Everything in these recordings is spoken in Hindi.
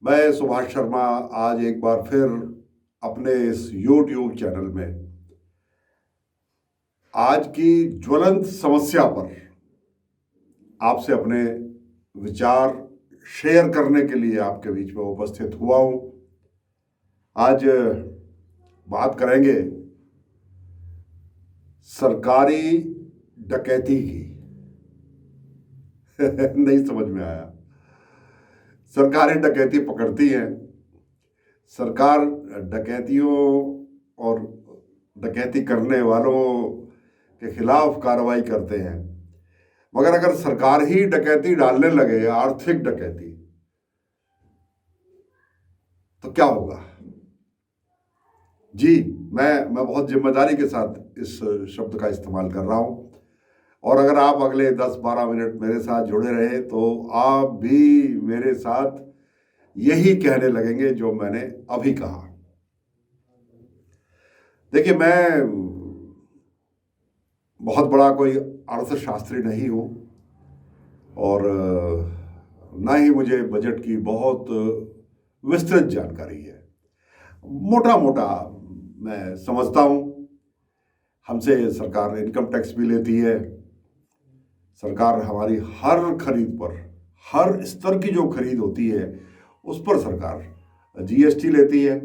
मैं सुभाष शर्मा आज एक बार फिर अपने इस YouTube चैनल में आज की ज्वलंत समस्या पर आपसे अपने विचार शेयर करने के लिए आपके बीच में उपस्थित हुआ हूं। आज बात करेंगे सरकारी डकैती की। नहीं समझ में आया। सरकारी डकैती पकड़ती है, सरकार डकैतियों और डकैती करने वालों के खिलाफ कार्रवाई करते हैं, मगर अगर सरकार ही डकैती डालने लगे, आर्थिक डकैती, तो क्या होगा? जी, मैं बहुत जिम्मेदारी के साथ इस शब्द का इस्तेमाल कर रहा हूं। और अगर आप अगले 10-12 मिनट मेरे साथ जुड़े रहे तो आप भी मेरे साथ यही कहने लगेंगे जो मैंने अभी कहा। देखिए, मैं बहुत बड़ा कोई अर्थशास्त्री नहीं हूं और ना ही मुझे बजट की बहुत विस्तृत जानकारी है। मोटा मोटा मैं समझता हूं। हमसे सरकार इनकम टैक्स भी लेती है। सरकार हमारी हर खरीद पर, हर स्तर की जो खरीद होती है उस पर सरकार जीएसटी लेती है।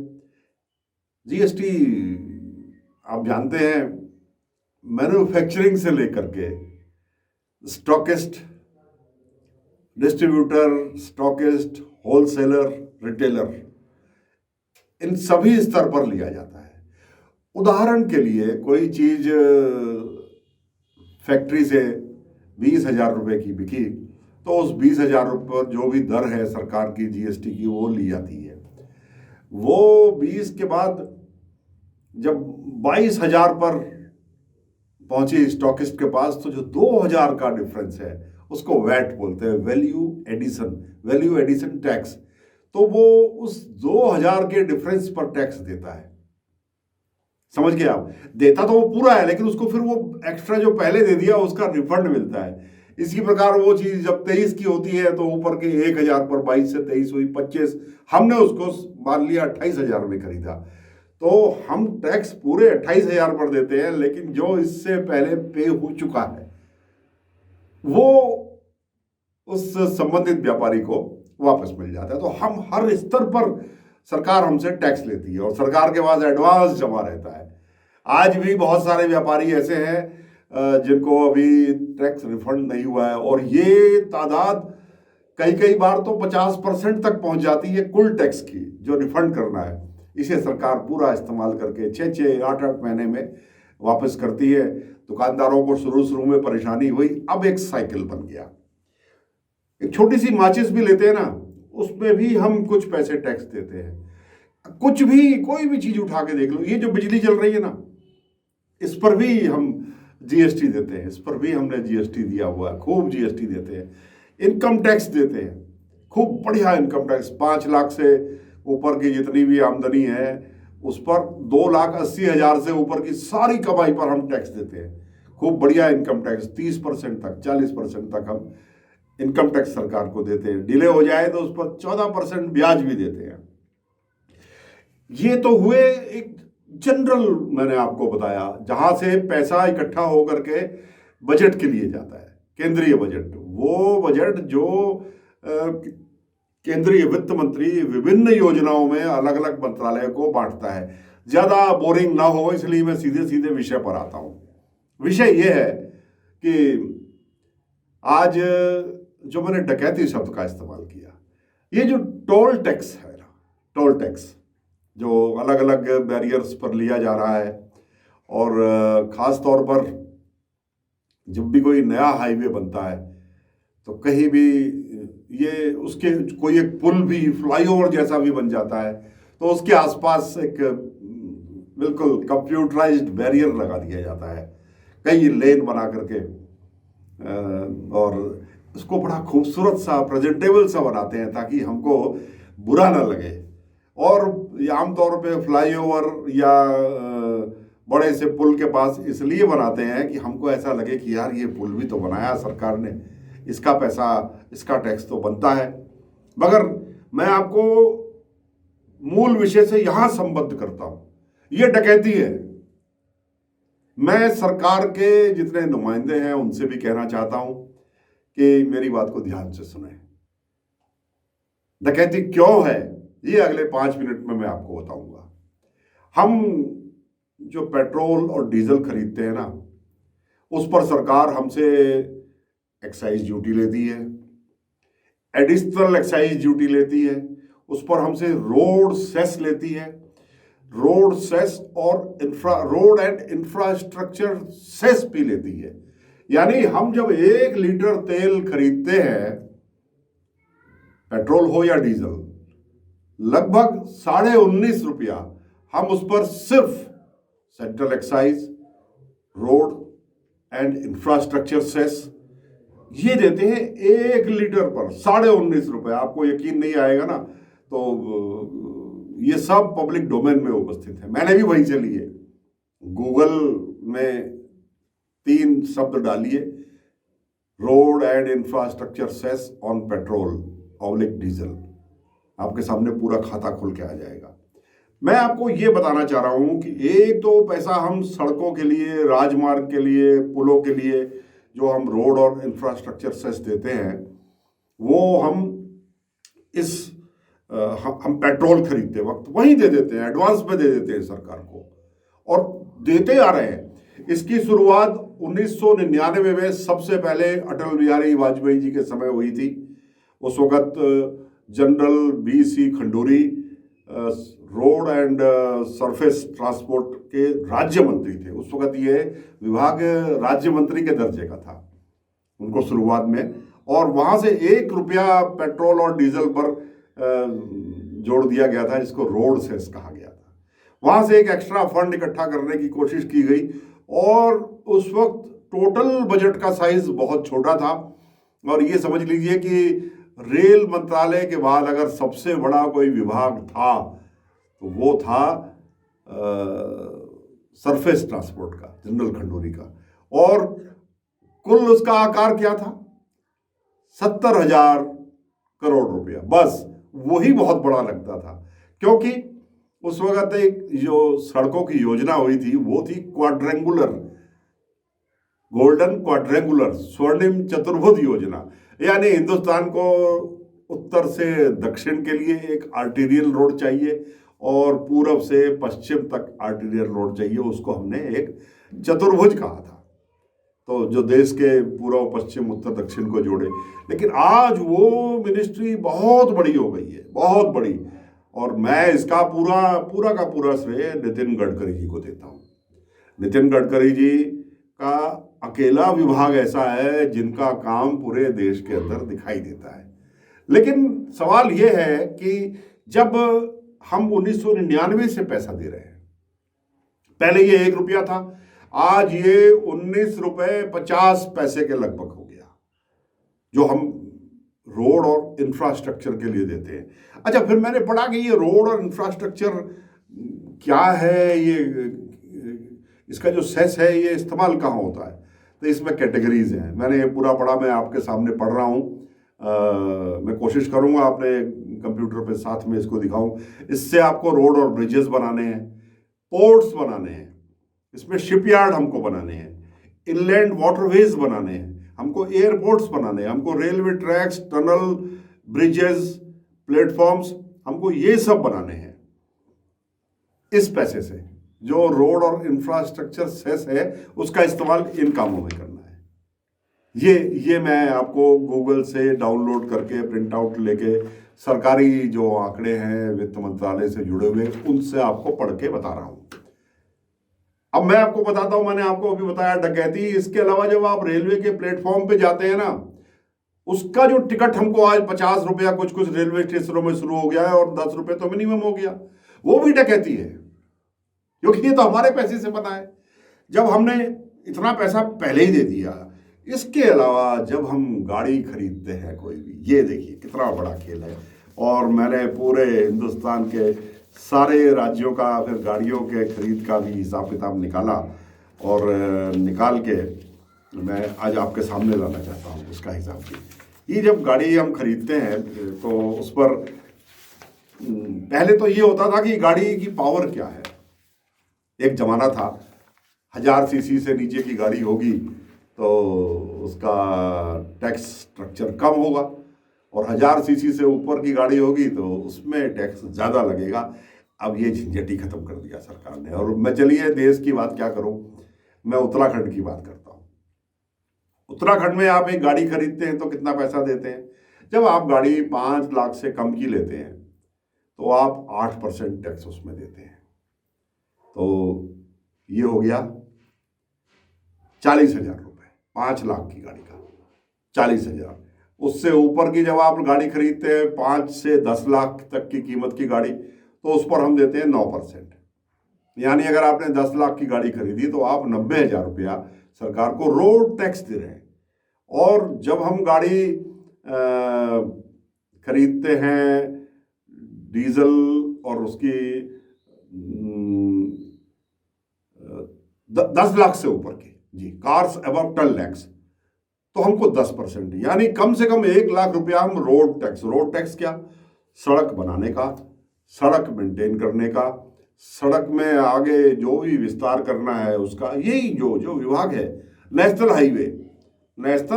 जीएसटी आप जानते हैं, मैन्युफैक्चरिंग से लेकर के stockist, distributor, stockist, wholesaler, retailer, इन सभी स्तर पर लिया जाता है। उदाहरण के लिए कोई चीज फैक्ट्री से 20,000 रुपए की बिकी तो उस 20,000 रुपये पर जो भी दर है सरकार की जीएसटी की, वो ली जाती है। वो 20 के बाद जब 22,000 पर पहुंची स्टॉकिस्ट के पास, तो जो 2,000 का डिफरेंस है उसको वैट बोलते हैं, वैल्यू एडिशन टैक्स। तो वो उस 2,000 के डिफरेंस पर टैक्स देता है। समझ गए आप? देता तो वो पूरा है, लेकिन उसको फिर वो एक्स्ट्रा जो पहले दे दिया उसका रिफंड मिलता है। इसी प्रकार वो चीज जब 23 की होती है तो ऊपर के 1,000 पर 22 से 23 हुई 25, हमने उसको मान लिया 28,000 में खरीदा, तो हम टैक्स पूरे 28,000 पर देते हैं, लेकिन जो इससे पहले पे हो चुका है वो उस संबंधित व्यापारी को वापस मिल जाता है। तो हम हर स्तर पर सरकार हमसे टैक्स लेती है और सरकार के पास एडवांस जमा रहता है। आज भी बहुत सारे व्यापारी ऐसे हैं जिनको अभी टैक्स रिफंड नहीं हुआ है, और ये तादाद कई कई बार तो 50% तक पहुंच जाती है कुल टैक्स की जो रिफंड करना है। इसे सरकार पूरा इस्तेमाल करके 6-6, 8-8 महीने में वापस करती है। दुकानदारों को शुरू में परेशानी हुई, अब एक साइकिल बन गया। एक छोटी सी माचिस भी लेते हैं ना, उसमें भी हम कुछ पैसे टैक्स देते हैं। कुछ भी, कोई भी चीज उठा के देख लो, ये जो बिजली चल रही है ना, इस पर भी हम जीएसटी देते हैं। इस पर भी हमने जीएसटी दिया हुआ है, खूब जीएसटी देते हैं। इनकम टैक्स देते हैं, खूब बढ़िया इनकम टैक्स। 5 लाख से ऊपर की जितनी भी आमदनी है उस पर 2,80,000 से ऊपर की सारी कमाई पर हम टैक्स देते हैं। खूब बढ़िया इनकम टैक्स, 30% तक, 40% तक हम इनकम टैक्स सरकार को देते हैं। डिले हो जाए तो उस पर 14% ब्याज भी देते हैं। ये तो हुए एक जनरल, मैंने आपको बताया, जहां से पैसा इकट्ठा होकर के बजट के लिए जाता है, केंद्रीय बजट। वो बजट जो केंद्रीय वित्त मंत्री विभिन्न योजनाओं में अलग अलग मंत्रालय को बांटता है। ज्यादा बोरिंग ना हो इसलिए मैं सीधे सीधे विषय पर आता हूं। विषय यह है कि आज जो मैंने डकैती शब्द का इस्तेमाल किया, ये जो टोल टैक्स है ना, टोल टैक्स जो अलग अलग बैरियर्स पर लिया जा रहा है, और ख़ास तौर पर जब भी कोई नया हाईवे बनता है तो कहीं भी ये उसके कोई एक पुल भी, फ्लाईओवर जैसा भी बन जाता है, तो उसके आसपास एक बिल्कुल कंप्यूटराइज्ड बैरियर लगा दिया जाता है, कई लेन बना करके, और उसको बड़ा खूबसूरत सा, प्रेजेंटेबल सा बनाते हैं ताकि हमको बुरा ना लगे। और आमतौर पे फ्लाईओवर या बड़े से पुल के पास इसलिए बनाते हैं कि हमको ऐसा लगे कि यार ये पुल भी तो बनाया सरकार ने, इसका पैसा, इसका टैक्स तो बनता है। मगर मैं आपको मूल विषय से यहां संबद्ध करता हूं, यह डकैती है। मैं सरकार के जितने नुमाइंदे हैं उनसे भी कहना चाहता हूं कि मेरी बात को ध्यान से सुने। डकैती क्यों है ये अगले 5 मिनट में मैं आपको बताऊंगा। हम जो पेट्रोल और डीजल खरीदते हैं ना, उस पर सरकार हमसे एक्साइज ड्यूटी लेती है, एडिशनल एक्साइज ड्यूटी लेती है, उस पर हमसे रोड सेस लेती है, रोड सेस और रोड एंड इंफ्रास्ट्रक्चर सेस भी लेती है। यानी हम जब 1 लीटर तेल खरीदते हैं, पेट्रोल हो या डीजल, लगभग 19.5 रुपया हम उस पर सिर्फ central excise, road and infrastructure cess ये देते हैं 1 लीटर पर 19.5 रुपए। आपको यकीन नहीं आएगा ना, तो ये सब पब्लिक डोमेन में उपस्थित है, मैंने भी वहीं से लिए। गूगल में 3 शब्द डालिए, road and infrastructure cess on petrol oblique diesel, आपके सामने पूरा खाता खुल के आ जाएगा। मैं आपको ये बताना चाह रहा हूं कि एक तो पैसा हम सड़कों के लिए, राजमार्ग के लिए, पुलों के लिए जो हम रोड और इंफ्रास्ट्रक्चर सेस देते हैं, वो हम हम पेट्रोल खरीदते वक्त वहीं दे देते हैं, एडवांस में दे देते हैं सरकार को, और देते आ रहे हैं। इसकी शुरुआत 1999 में सबसे पहले अटल बिहारी वाजपेयी जी के समय हुई थी। उस वक्त general BC Khanduri road and surface transport के राज्य मंत्री थे। उस वक्त ये विभाग राज्य मंत्री के दर्जे का था उनको शुरुआत में, और वहां से 1 रुपया पेट्रोल और डीजल पर जोड़ दिया गया था, जिसको रोड सेस कहा गया था। वहां से एक एक्स्ट्रा फंड इकट्ठा करने की कोशिश की गई, और उस वक्त टोटल बजट का साइज बहुत छोटा था। और ये समझ लीजिए कि रेल मंत्रालय के बाद अगर सबसे बड़ा कोई विभाग था तो वो था सरफेस ट्रांसपोर्ट का, जनरल खंडूरी का। और कुल उसका आकार क्या था? 70,000 करोड़ रुपया। बस वही बहुत बड़ा लगता था, क्योंकि उस वक्त एक जो सड़कों की योजना हुई थी वो थी क्वाड्रेंगुलर, गोल्डन क्वाड्रेंगुलर, स्वर्णिम चतुर्भुज योजना। यानी हिंदुस्तान को उत्तर से दक्षिण के लिए एक आर्टीरियल रोड चाहिए और पूरब से पश्चिम तक आर्टीरियल रोड चाहिए। उसको हमने एक चतुर्भुज कहा था, तो जो देश के पूर्व, पश्चिम, उत्तर, दक्षिण को जोड़े। लेकिन आज वो मिनिस्ट्री बहुत बड़ी हो गई है, बहुत बड़ी, और मैं इसका पूरा का पूरा श्रेय नितिन गडकरी जी को देता हूँ। नितिन गडकरी जी का अकेला विभाग ऐसा है जिनका काम पूरे देश के अंदर दिखाई देता है। लेकिन सवाल यह है कि जब हम 1999 से पैसा दे रहे हैं, पहले ये 1 रुपया था, आज ये 19 रुपए 50 पैसे के लगभग हो गया, जो हम रोड और इंफ्रास्ट्रक्चर के लिए देते हैं। अच्छा, फिर मैंने पढ़ा कि ये रोड और इंफ्रास्ट्रक्चर क्या है, ये इसका जो सेस है ये इस्तेमाल कहाँ होता है? तो इसमें कैटेगरीज हैं, मैंने ये पूरा पढ़ा, मैं आपके सामने पढ़ रहा हूँ। मैं कोशिश करूँगा अपने कंप्यूटर पे साथ में इसको दिखाऊं। इससे आपको रोड और ब्रिजेस बनाने हैं, पोर्ट्स बनाने हैं, इसमें शिपयार्ड हमको बनाने हैं, इनलैंड वाटरवेज बनाने हैं, हमको एयरपोर्ट्स बनाने हैं, हमको railway tracks, tunnel, bridges, platforms, हमको ये सब बनाने हैं। इस पैसे से जो रोड और इंफ्रास्ट्रक्चर सेस है उसका इस्तेमाल इन कामों में करना है। ये मैं आपको गूगल से डाउनलोड करके प्रिंट आउट लेके सरकारी जो आंकड़े हैं वित्त मंत्रालय से जुड़े हुए, उनसे आपको पढ़ के बता रहा हूं। अब मैं आपको बताता हूं, मैंने आपको अभी बताया डकैती। इसके अलावा जब आप रेलवे के प्लेटफॉर्म पे जाते हैं ना, उसका जो टिकट हमको आज 50 रुपया कुछ रेलवे स्टेशनों में शुरू हो गया है, और 10 रुपये तो मिनिमम हो गया, वो भी डकैती है, क्योंकि ये तो हमारे पैसे से बना है, जब हमने इतना पैसा पहले ही दे दिया। इसके अलावा जब हम गाड़ी खरीदते हैं कोई भी, ये देखिए कितना बड़ा खेल है। और मैंने पूरे हिंदुस्तान के सारे राज्यों का फिर गाड़ियों के खरीद का भी हिसाब किताब निकाला, और निकाल के मैं आज आपके सामने लाना चाहता हूँ उसका हिसाब भी। ये जब गाड़ी हम खरीदते हैं तो उस पर पहले तो ये होता था कि गाड़ी की पावर क्या है। एक जमाना था 1000 सीसी से नीचे की गाड़ी होगी तो उसका टैक्स स्ट्रक्चर कम होगा, और 1000 सीसी से ऊपर की गाड़ी होगी तो उसमें टैक्स ज़्यादा लगेगा। अब ये झंझट ही खत्म कर दिया सरकार ने। और मैं चलिए देश की बात क्या करूं, मैं उत्तराखंड की बात करता हूं। उत्तराखंड में आप एक गाड़ी खरीदते हैं तो कितना पैसा देते हैं? जब आप गाड़ी 5 लाख से कम की लेते हैं तो आप 8% टैक्स उसमें देते हैं। तो ये हो गया 40,000 रुपये 5 लाख की गाड़ी का, 40,000। उससे ऊपर की जब आप गाड़ी खरीदते हैं 5 से 10 लाख तक की कीमत की गाड़ी, तो उस पर हम देते हैं 9%। यानी अगर आपने 10 लाख की गाड़ी खरीदी तो आप 90,000 रुपया सरकार को रोड टैक्स दे रहे हैं। और जब हम गाड़ी खरीदते हैं डीजल और उसकी 10 लाख से ऊपर की, जी, कार्स अबव 10 लैक्स, तो हमको 10%, यानी कम से कम 1 लाख रुपया हम रोड टैक्स क्या, सड़क बनाने का, सड़क मेंटेन करने का, सड़क में आगे जो भी विस्तार करना है उसका, यही जो विभाग है नेशनल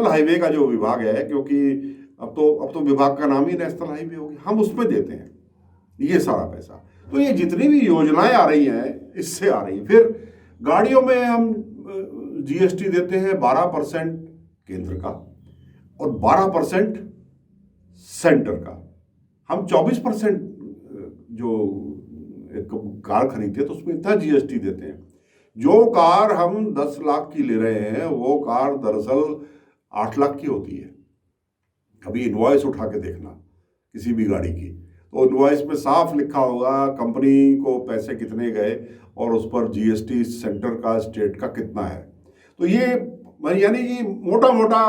हाईवे का जो विभाग है, क्योंकि अब तो विभाग का नाम ही नेशनल हाईवे हो गया, हम उसमें देते हैं ये सारा पैसा। तो ये जितनी भी योजनाएं आ रही हैं इससे आ रही हैं। फिर गाड़ियों में हम जीएसटी देते हैं 12% केंद्र का और 12% सेंटर का। हम 24% जो एक कार खरीदते हैं तो उसमें इतना जीएसटी देते हैं। जो कार हम 10 लाख की ले रहे हैं वो कार दरअसल 8 लाख की होती है। कभी इनवॉइस उठा के देखना किसी भी गाड़ी की, तो इनवॉइस में साफ लिखा होगा कंपनी को पैसे कितने गए और उस पर जीएसटी सेंटर का, स्टेट का कितना है। तो ये यानी कि मोटा मोटा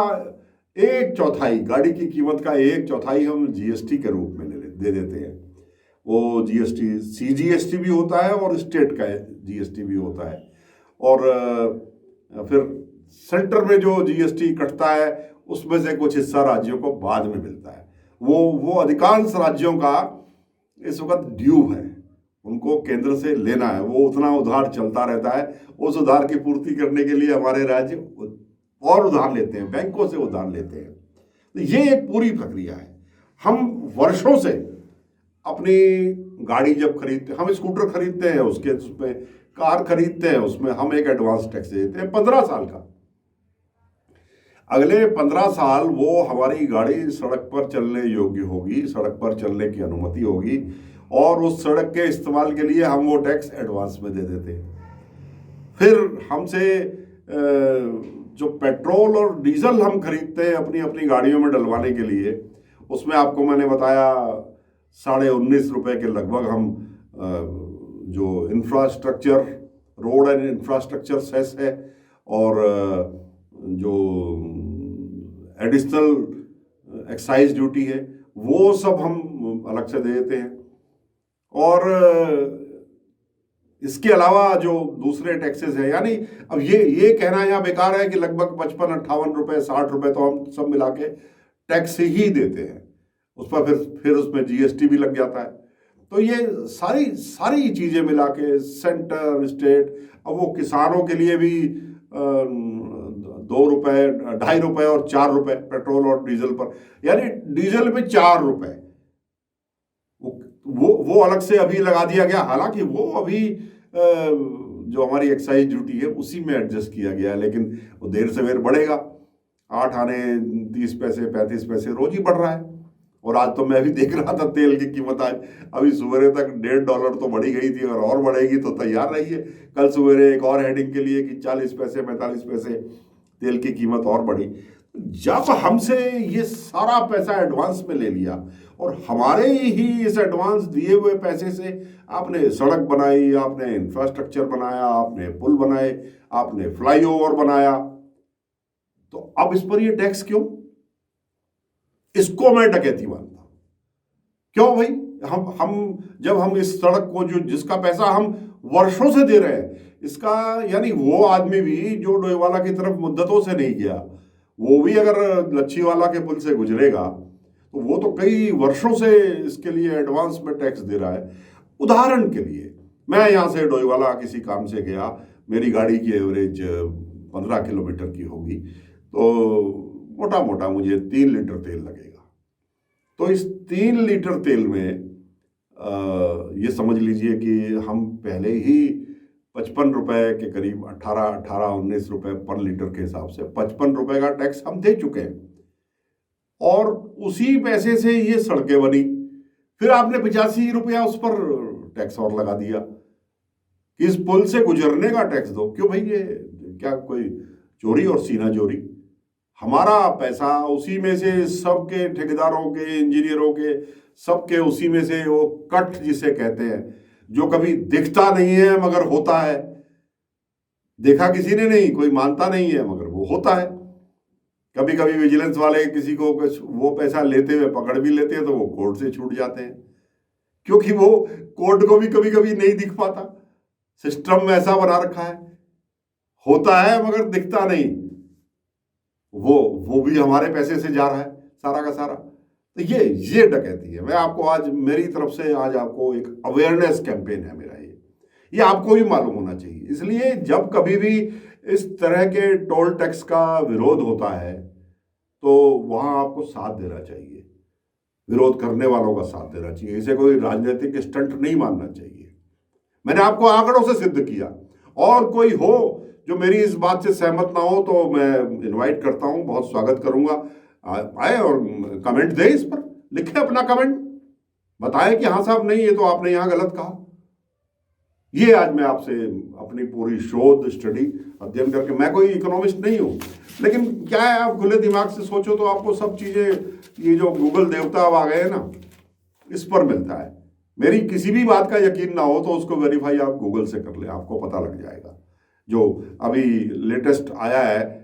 1/4 गाड़ी की कीमत का 1/4 हम जीएसटी के रूप में दे देते हैं। वो जीएसटी सीजीएसटी भी होता है और स्टेट का जीएसटी भी होता है। और फिर सेंटर में जो जीएसटी कटता है उसमें से कुछ हिस्सा राज्यों को बाद में मिलता है। वो अधिकांश राज्यों का इस वक्त ड्यू है, उनको केंद्र से लेना है। वो उतना उधार चलता रहता है, उस उधार की पूर्ति करने के लिए हमारे राज्य और उधार लेते हैं, बैंकों से उधार लेते हैं। तो ये एक पूरी प्रक्रिया है। हम वर्षों से अपनी गाड़ी जब खरीदते, हम स्कूटर खरीदते हैं उसमें, कार खरीदते हैं उसमें हम एक एडवांस टैक्स देते हैं 15 साल का। अगले 15 साल वो हमारी गाड़ी सड़क पर चलने योग्य होगी, सड़क पर चलने की अनुमति होगी, और उस सड़क के इस्तेमाल के लिए हम वो टैक्स एडवांस में दे देते हैं। फिर हमसे जो पेट्रोल और डीजल हम खरीदते हैं अपनी अपनी गाड़ियों में डलवाने के लिए, उसमें आपको मैंने बताया 19.5 रुपये के लगभग हम जो infrastructure, road and infrastructure cess है और जो एडिशनल एक्साइज ड्यूटी है वो सब हम अलग से दे देते हैं। और इसके अलावा जो दूसरे टैक्सेस है, यानी अब ये कहना यहाँ बेकार है कि लगभग 55-58 रुपये 60 रुपये तो हम सब मिला के टैक्स ही देते हैं। उस पर फिर उसमें जीएसटी भी लग जाता है। तो ये सारी चीज़ें मिला के सेंटर, स्टेट, अब वो किसानों के लिए भी 2 रुपये, 2.5 रुपये और 4 रुपये पेट्रोल और डीजल पर, यानी डीजल पे 4 रुपये वो अलग से अभी लगा दिया गया। हालांकि वो अभी जो हमारी एक्साइज ड्यूटी है उसी में एडजस्ट किया गया है, लेकिन वो देर से देर बढ़ेगा। 8 आने 30 पैसे 35 पैसे रोज ही बढ़ रहा है। और आज तो मैं भी देख रहा था तेल की कीमत आज अभी सवेरे तक $1.5 तो बढ़ी गई थी, और बढ़ेगी तो तैयार रहिए। कल सवेरे एक और हेडिंग के लिए कि 40 पैसे 45 पैसे तेल की कीमत और बढ़ी। जब हमसे ये सारा पैसा एडवांस में ले लिया और हमारे ही इस एडवांस दिए हुए पैसे से आपने सड़क बनाई, आपने इंफ्रास्ट्रक्चर बनाया, आपने पुल बनाए, आपने फ्लाईओवर बनाया, तो अब इस पर ये टैक्स क्यों? इसको मैं डकैती मानता हूं। क्यों भाई? हम इस सड़क को जिसका पैसा हम वर्षों से दे रहे हैं, इसका यानी वो आदमी भी जो डोईवाला की तरफ मुद्दतों से नहीं गया, वो भी अगर लच्छीवाला के पुल से गुजरेगा तो वो तो कई वर्षों से इसके लिए एडवांस में टैक्स दे रहा है। उदाहरण के लिए मैं यहाँ से डोईवाला किसी काम से गया, मेरी गाड़ी की एवरेज 15 किलोमीटर की होगी, तो मोटा मोटा मुझे 3 लीटर तेल लगेगा। तो इस 3 लीटर तेल में ये समझ लीजिए कि हम पहले ही 55 रुपए के करीब 19 रुपए पर लीटर के हिसाब से 55 रुपए का टैक्स हम दे चुके हैं, और उसी पैसे से ये सड़कें बनी। फिर आपने 85 रुपया उस पर टैक्स और लगा दिया कि इस पुल से गुजरने का टैक्स दो। क्यों भाई, ये क्या कोई चोरी और सीना चोरी? हमारा पैसा उसी में से, सबके ठेकेदारों के, इंजीनियरों के, सबके उसी में से वो कट जिसे कहते हैं, जो कभी दिखता नहीं है मगर होता है। देखा किसी ने नहीं, कोई मानता नहीं है, मगर वो होता है। कभी कभी विजिलेंस वाले किसी को वो पैसा लेते हुए पकड़ भी लेते हैं तो वो कोर्ट से छूट जाते हैं, क्योंकि वो कोर्ट को भी कभी कभी नहीं दिख पाता। सिस्टम में ऐसा बना रखा है, होता है मगर दिखता नहीं। वो भी हमारे पैसे से जा रहा है सारा का सारा। तो ये डकैती है। मैं आपको आज, मेरी तरफ से आज आपको एक अवेयरनेस कैंपेन है मेरा, ये आपको भी मालूम होना चाहिए। इसलिए जब कभी भी इस तरह के टोल टैक्स का विरोध होता है तो वहां आपको साथ देना चाहिए, विरोध करने वालों का साथ देना चाहिए। इसे कोई राजनीतिक स्टंट नहीं मानना चाहिए। मैंने आपको आंकड़ों से सिद्ध किया, और कोई हो जो मेरी इस बात से सहमत ना हो तो मैं इनवाइट करता हूं, बहुत स्वागत करूंगा। आए और कमेंट दे, इस पर लिखे अपना कमेंट, बताएं कि हाँ साहब, नहीं ये तो आपने यहां गलत कहा। ये आज मैं आपसे अपनी पूरी शोध, स्टडी, अध्ययन करके, मैं कोई इकोनॉमिस्ट नहीं हूं, लेकिन क्या है, आप खुले दिमाग से सोचो तो आपको सब चीजें, ये जो गूगल देवता अब आ गए हैं ना, इस पर मिलता है। मेरी किसी भी बात का यकीन ना हो तो उसको वेरीफाई आप गूगल से कर ले, आपको पता लग जाएगा। जो अभी लेटेस्ट आया है,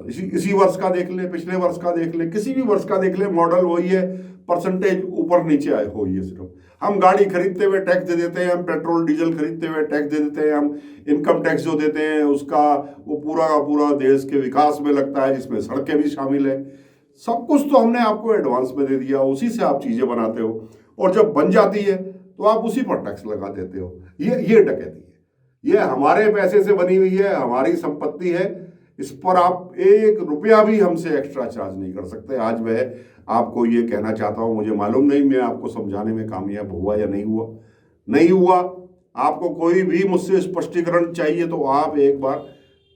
इसी वर्ष का देख ले, पिछले वर्ष का देख ले, किसी भी वर्ष का देख ले, मॉडल वही है, परसेंटेज ऊपर नीचे आए हो। ये सिर्फ हम गाड़ी खरीदते हुए टैक्स दे देते हैं, हम पेट्रोल डीजल खरीदते हुए टैक्स दे देते हैं, हम इनकम टैक्स जो देते हैं उसका वो पूरा का पूरा देश के विकास में लगता है, जिसमें सड़कें भी शामिल है। सब कुछ तो हमने आपको एडवांस में दे दिया, उसी से आप चीजें बनाते हो, और जब बन जाती है तो आप उसी पर टैक्स लगा देते हो। ये डकैती है, ये हमारे पैसे से बनी हुई है, हमारी संपत्ति है। इस पर आप 1 रुपया भी हमसे एक्स्ट्रा चार्ज नहीं कर सकते। आज मैं आपको ये कहना चाहता हूं, मुझे मालूम नहीं मैं आपको समझाने में कामयाब हुआ या नहीं हुआ। आपको कोई भी मुझसे स्पष्टीकरण चाहिए तो आप एक बार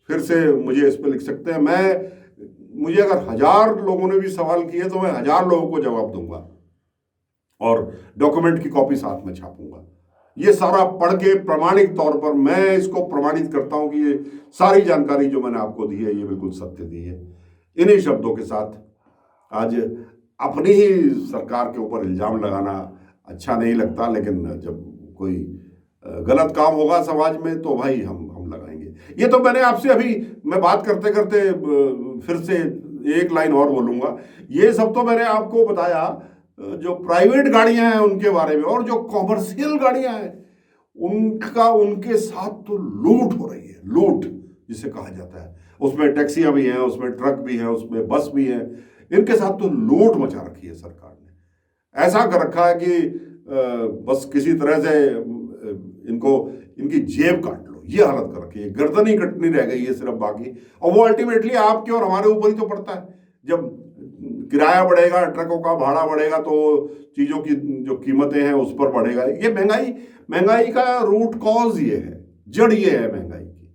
फिर से मुझे इस पर लिख सकते हैं। मुझे अगर 1000 लोगों ने भी सवाल किए तो मैं 1000 लोगों को जवाब दूंगा, और डॉक्यूमेंट की कॉपी साथ में छापूंगा। ये सारा पढ़ के प्रामाणिक तौर पर मैं इसको प्रमाणित करता हूं कि ये सारी जानकारी जो मैंने आपको दी है ये बिल्कुल सत्य दी है। इन्हीं शब्दों के साथ आज अपनी ही सरकार के ऊपर इल्जाम लगाना अच्छा नहीं लगता, लेकिन जब कोई गलत काम होगा समाज में तो भाई हम लगाएंगे। ये तो मैंने आपसे अभी, मैं बात करते करते फिर से एक लाइन और बोलूंगा। ये सब तो मैंने आपको बताया जो प्राइवेट गाड़ियां हैं उनके बारे में, और जो कॉमर्शियल गाड़ियां हैं उनके साथ तो लूट हो रही है, लूट जिसे कहा जाता है। उसमें टैक्सियां भी हैं, उसमें ट्रक भी हैं, उसमें बस भी हैं। इनके साथ तो लूट मचा रखी है सरकार ने। ऐसा कर रखा है कि बस किसी तरह से इनकी जेब काट लो, ये हालत कर रखी है। गर्दन ही कटनी रह गई है सिर्फ बाकी, और वो अल्टीमेटली आपके और हमारे ऊपर ही तो पड़ता है। जब किराया बढ़ेगा, ट्रकों का भाड़ा बढ़ेगा, तो चीजों की जो कीमतें हैं उस पर बढ़ेगा। ये महंगाई का रूट कॉज ये है, जड़ ये है महंगाई की।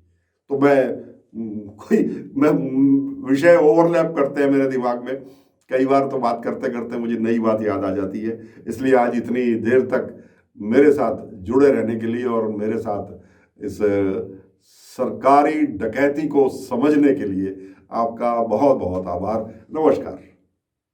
तो मैं विषय ओवरलैप करते हैं मेरे दिमाग में कई बार, तो बात करते करते मुझे नई बात याद आ जाती है। इसलिए आज इतनी देर तक मेरे साथ जुड़े रहने के लिए और मेरे साथ इस सरकारी डकैती को समझने के लिए आपका बहुत बहुत आभार। नमस्कार।